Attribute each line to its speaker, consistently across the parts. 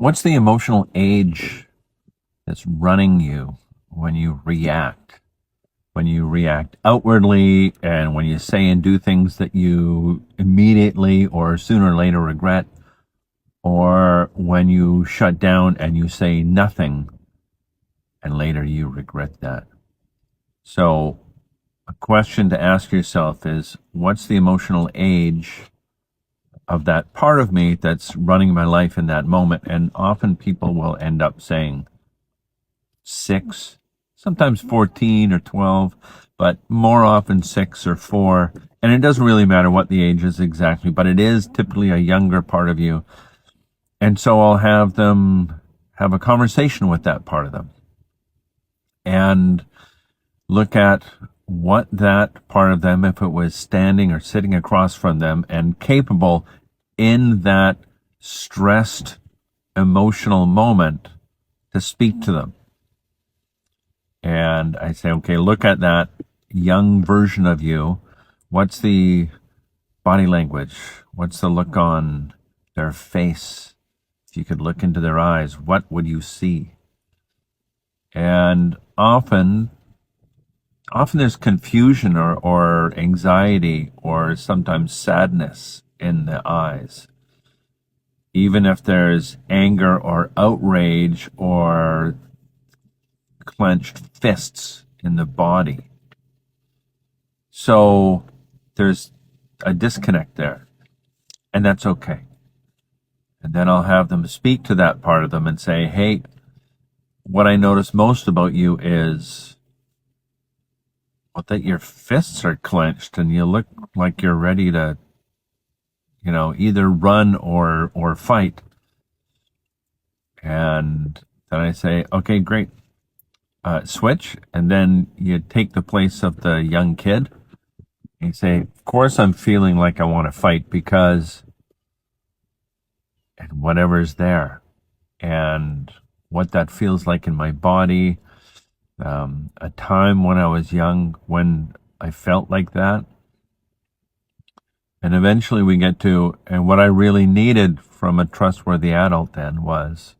Speaker 1: What's the emotional age that's running you when you react? When you react outwardly and when you say and do things that you immediately or sooner or later regret, or when you shut down and you say nothing and later you regret that. So a question to ask yourself is, what's the emotional age of that part of me that's running my life in that moment? And often people will end up saying 6, sometimes 14 or 12, but more often 6 or 4. And it doesn't really matter what the age is exactly, but it is typically a younger part of you. And so I'll have them have a conversation with that part of them and look at what that part of them, if it was standing or sitting across from them and capable in that stressed emotional moment to speak to them. And I say, okay, look at that young version of you. What's the body language? What's the look on their face? If you could look into their eyes, what would you see? And often there's confusion or anxiety or sometimes sadness in the eyes. Even if there's anger or outrage or clenched fists in the body. So there's a disconnect there, and that's okay. And then I'll have them speak to that part of them and say, hey, what I notice most about you is that your fists are clenched and you look like you're ready to, either run or fight. And then I say, okay, great. Switch. And then you take the place of the young kid. And you say, of course I'm feeling like I want to fight because, and whatever's there. And what that feels like in my body. A time when I was young when I felt like that. And eventually we get to, and what I really needed from a trustworthy adult then was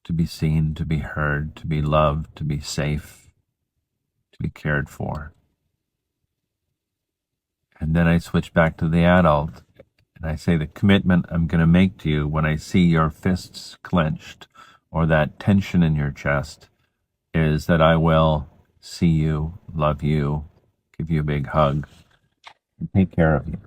Speaker 1: to be seen, to be heard, to be loved, to be safe, to be cared for. And then I switch back to the adult and I say, the commitment I'm going to make to you when I see your fists clenched or that tension in your chest is that I will see you, love you, give you a big hug, and take care of you.